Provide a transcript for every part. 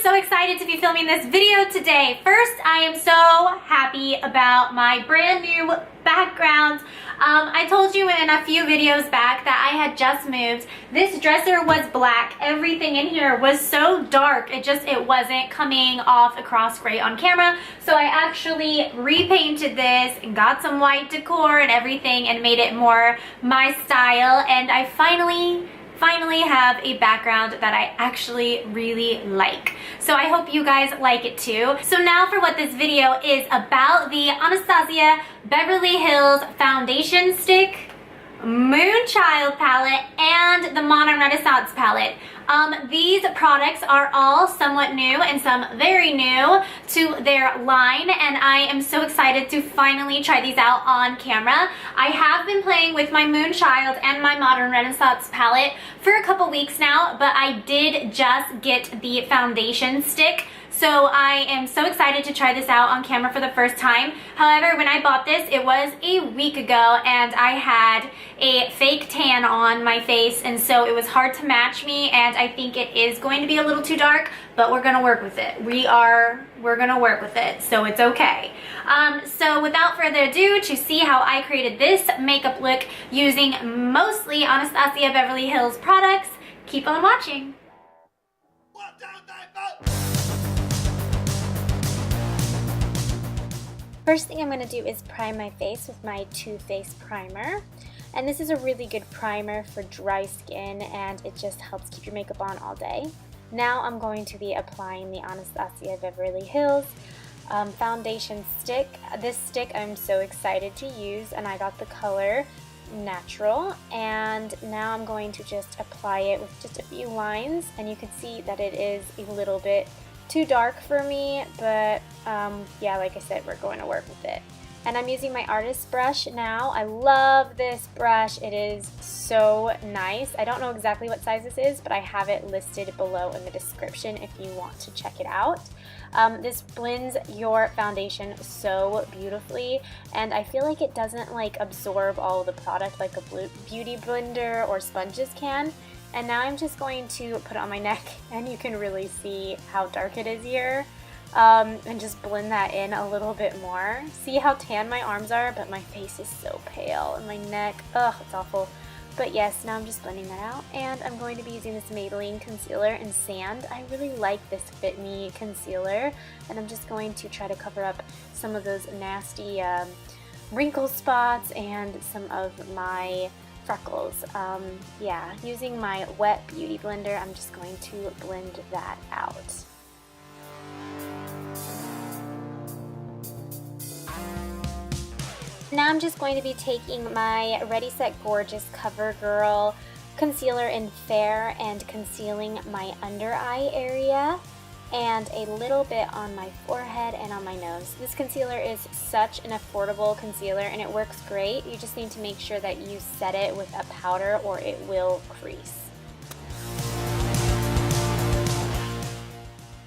so excited to be filming this video today. First, I am so happy about my brand new background. I told you in a few videos back that I had just moved. This dresser was black. Everything in here was so dark. It wasn't coming off across great on camera. So I actually repainted this and got some white decor and everything and made it more my style. And I finally have a background that I actually really like. So I hope you guys like it too. So now for what this video is about, the Anastasia Beverly Hills Foundation Stick, Moonchild Palette, and the Modern Renaissance Palette. These products are all somewhat new and some very new to their line, and I am so excited to finally try these out on camera. I have been playing with my Moonchild and my Modern Renaissance palette for a couple weeks now, but I did just get the foundation stick. So I am so excited to try this out on camera for the first time. However, when I bought this, it was a week ago and I had a fake tan on my face, and so it was hard to match me, and I think it is going to be a little too dark, but we're gonna work with it. We're gonna work with it, so it's okay. So without further ado, to see how I created this makeup look using mostly Anastasia Beverly Hills products, keep on watching. First thing I'm going to do is prime my face with my Too Faced primer. And this is a really good primer for dry skin, and it just helps keep your makeup on all day. Now I'm going to be applying the Anastasia Beverly Hills foundation stick. This stick I'm so excited to use, and I got the color Natural. And now I'm going to just apply it with just a few lines, and you can see that it is a little bit too dark for me, but yeah, like I said, we're going to work with it. And I'm using my artist brush now. I love this brush. It is so nice. I don't know exactly what size this is, but I have it listed below in the description if you want to check it out. This blends your foundation so beautifully, and I feel like it doesn't like absorb all of the product like a beauty blender or sponges can. And now I'm just going to put it on my neck, and you can really see how dark it is here, and just blend that in a little bit more. See how tan my arms are, but my face is so pale, and my neck, ugh, it's awful. But yes, now I'm just blending that out, and I'm going to be using this Maybelline concealer in Sand. I really like this Fit Me concealer, and I'm just going to try to cover up some of those nasty wrinkle spots and some of my freckles. Yeah, using my wet beauty blender, I'm just going to blend that out. Now I'm just going to be taking my Ready Set Gorgeous CoverGirl concealer in Fair and concealing my under eye area and a little bit on my forehead and on my nose. This concealer is such an affordable concealer, and it works great. You just need to make sure that you set it with a powder or it will crease.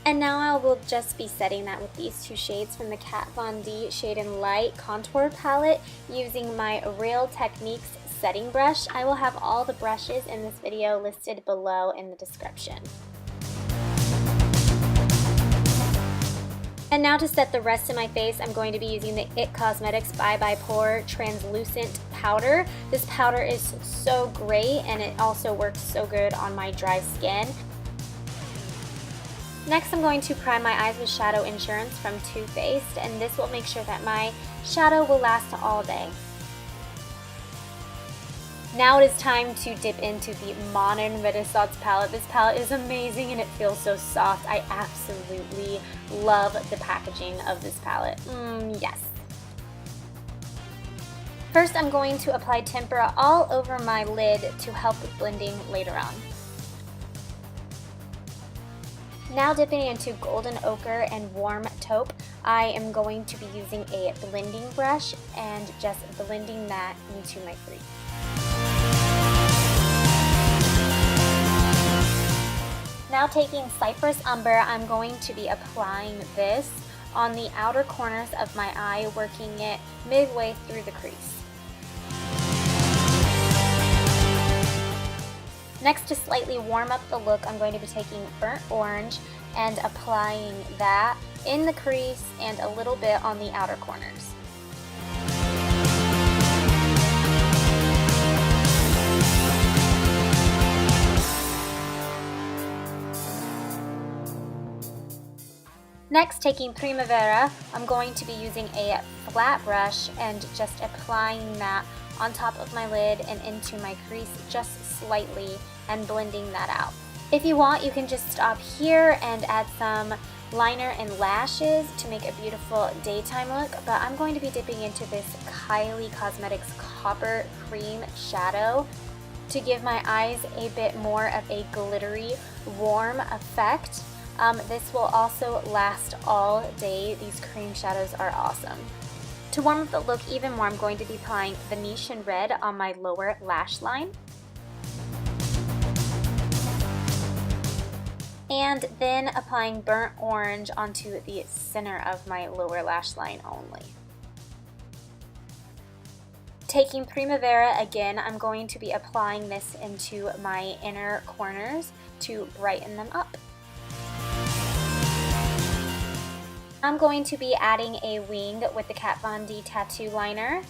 And now I will just be setting that with these two shades from the Kat Von D Shade and Light Contour Palette using my Real Techniques setting brush. I will have all the brushes in this video listed below in the description. And now to set the rest of my face, I'm going to be using the IT Cosmetics Bye Bye Pore Translucent Powder. This powder is so great, and it also works so good on my dry skin. Next, I'm going to prime my eyes with Shadow Insurance from Too Faced, and this will make sure that my shadow will last all day. Now it is time to dip into the Modern Renaissance palette. This palette is amazing and it feels so soft. I absolutely love the packaging of this palette. Yes. First, I'm going to apply tempera all over my lid to help with blending later on. Now dipping into Golden Ochre and Warm Taupe, I am going to be using a blending brush and just blending that into my crease. Now taking Cypress Umber, I'm going to be applying this on the outer corners of my eye, working it midway through the crease. Next, to slightly warm up the look, I'm going to be taking Burnt Orange and applying that in the crease and a little bit on the outer corners. Next, taking Primavera, I'm going to be using a flat brush and just applying that on top of my lid and into my crease just slightly and blending that out. If you want, you can just stop here and add some liner and lashes to make a beautiful daytime look, but I'm going to be dipping into this Kylie Cosmetics Copper Cream Shadow to give my eyes a bit more of a glittery, warm effect. This will also last all day. These cream shadows are awesome. To warm up the look even more, I'm going to be applying Venetian Red on my lower lash line. And then applying Burnt Orange onto the center of my lower lash line only. Taking Primavera again, I'm going to be applying this into my inner corners to brighten them up. I'm going to be adding a wing with the Kat Von D tattoo liner,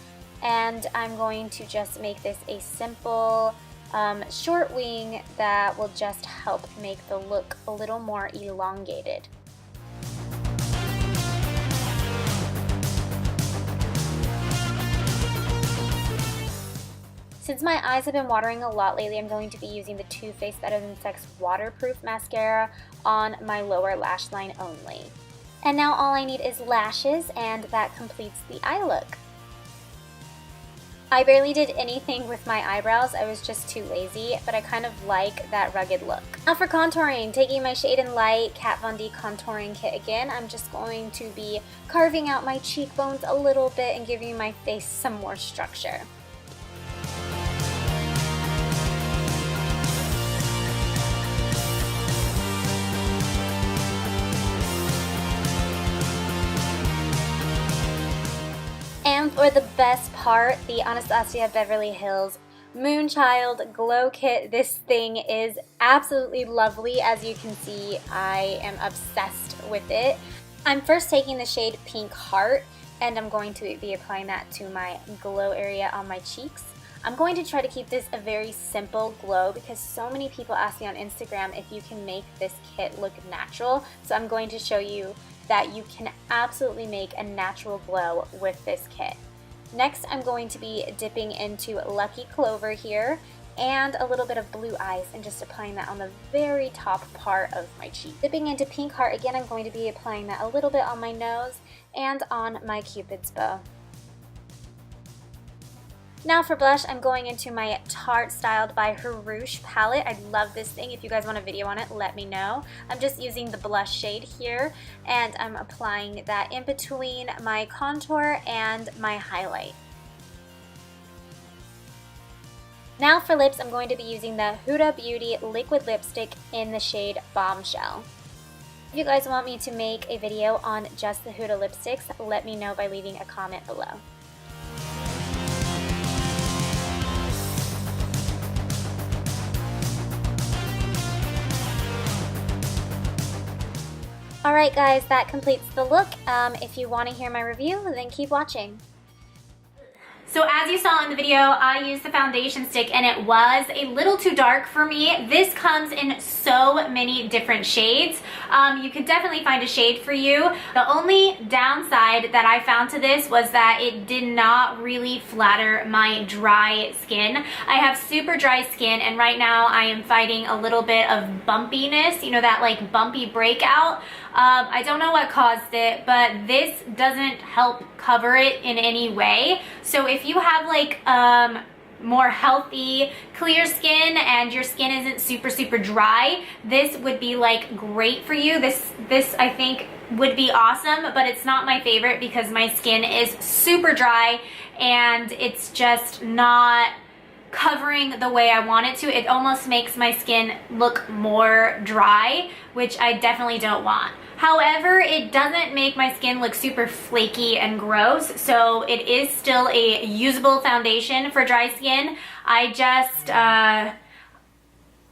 and I'm going to just make this a simple short wing that will just help make the look a little more elongated. Since my eyes have been watering a lot lately, I'm going to be using the Too Faced Better Than Sex Waterproof Mascara on my lower lash line only. And now all I need is lashes, and that completes the eye look. I barely did anything with my eyebrows, I was just too lazy, but I kind of like that rugged look. Now for contouring, taking my Shade and Light Kat Von D contouring kit again, I'm just going to be carving out my cheekbones a little bit and giving my face some more structure. And for the best part, the Anastasia Beverly Hills Moonchild Glow Kit. This thing is absolutely lovely. As you can see, I am obsessed with it. I'm first taking the shade Pink Heart, and I'm going to be applying that to my glow area on my cheeks. I'm going to try to keep this a very simple glow because so many people ask me on Instagram if you can make this kit look natural. So I'm going to show you that you can absolutely make a natural glow with this kit. Next, I'm going to be dipping into Lucky Clover here and a little bit of Blue Eyes and just applying that on the very top part of my cheek. Dipping into Pink Heart again, I'm going to be applying that a little bit on my nose and on my Cupid's bow. Now for blush, I'm going into my Tarte Styled by Rouge palette. I love this thing. If you guys want a video on it, let me know. I'm just using the blush shade here, and I'm applying that in between my contour and my highlight. Now for lips, I'm going to be using the Huda Beauty liquid lipstick in the shade Bombshell. If you guys want me to make a video on just the Huda lipsticks, let me know by leaving a comment below. Alright guys, that completes the look. If you want to hear my review, then keep watching. So as you saw in the video, I used the foundation stick and it was a little too dark for me. This comes in so many different shades. You could definitely find a shade for you. The only downside that I found to this was that it did not really flatter my dry skin. I have super dry skin, and right now I am fighting a little bit of bumpiness, you know, that like bumpy breakout. I don't know what caused it, but this doesn't help cover it in any way. So if you have like more healthy, clear skin and your skin isn't super dry, this would be like great for you. This I think would be awesome, but it's not my favorite because my skin is super dry and it's just not covering the way I want it to. It almost makes my skin look more dry, which I definitely don't want. However, it doesn't make my skin look super flaky and gross, so it is still a usable foundation for dry skin. I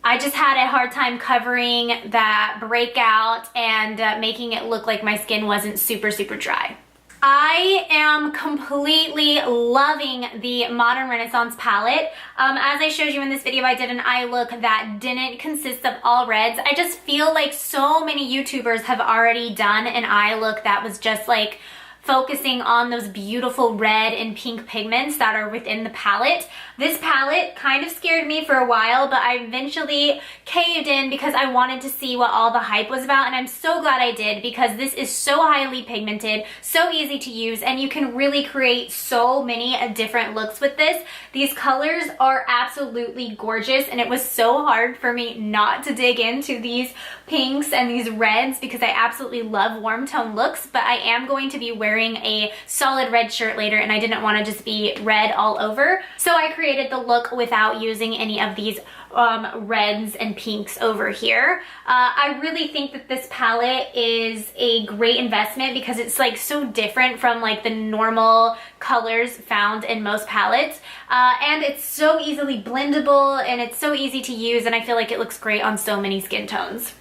I just had a hard time covering that breakout and making it look like my skin wasn't super, super dry. I am completely loving the Modern Renaissance palette. As I showed you in this video, I did an eye look that didn't consist of all reds. I just feel like so many YouTubers have already done an eye look that was just like focusing on those beautiful red and pink pigments that are within the palette. This palette kind of scared me for a while, but I eventually caved in because I wanted to see what all the hype was about, and I'm so glad I did because this is so highly pigmented, so easy to use, and you can really create so many different looks with this. These colors are absolutely gorgeous, and it was so hard for me not to dig into these pinks and these reds because I absolutely love warm tone looks, but I am going to be wearing a solid red shirt later, and I didn't want to just be red all over. So I created the look without using any of these reds and pinks over here. I really think that this palette is a great investment because it's like so different from like the normal colors found in most palettes. And it's so easily blendable and it's so easy to use, and I feel like it looks great on so many skin tones.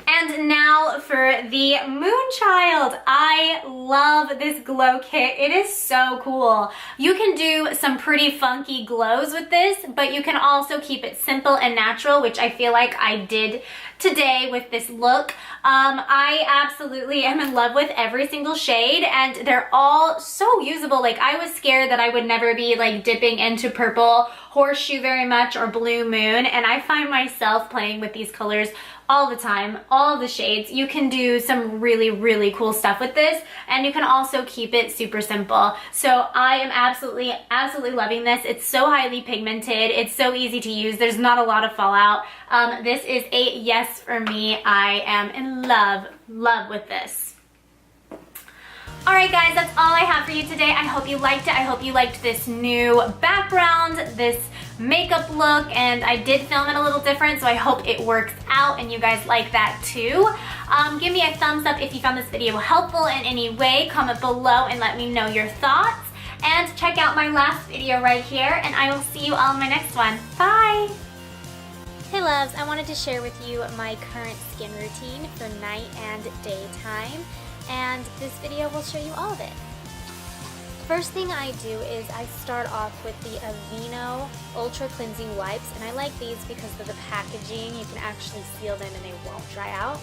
And now for the Moonchild. I love this glow kit. It is so cool. You can do some pretty funky glows with this, but you can also keep it simple and natural, which I feel like I did today with this look. I absolutely am in love with every single shade, and they're all so usable. Like, I was scared that I would never be like dipping into purple horseshoe very much or blue moon, and I find myself playing with these colors all the time, all the shades. You can do some really, really cool stuff with this, and you can also keep it super simple. So I am absolutely, absolutely loving this. It's so highly pigmented. It's so easy to use. There's not a lot of fallout. This is a yes for me. I am in love with this. Alright guys, that's all I have for you today. I hope you liked it. I hope you liked this new background, this makeup look, and I did film it a little different, so I hope it works out and you guys like that too. Give me a thumbs up if you found this video helpful in any way. Comment below and let me know your thoughts. And check out my last video right here, and I will see you all in my next one. Bye! Hey loves, I wanted to share with you my current skin routine for night and daytime, and this video will show you all of it. First thing I do is I start off with the Aveeno Ultra Cleansing Wipes, and I like these because of the packaging. You can actually seal them and they won't dry out.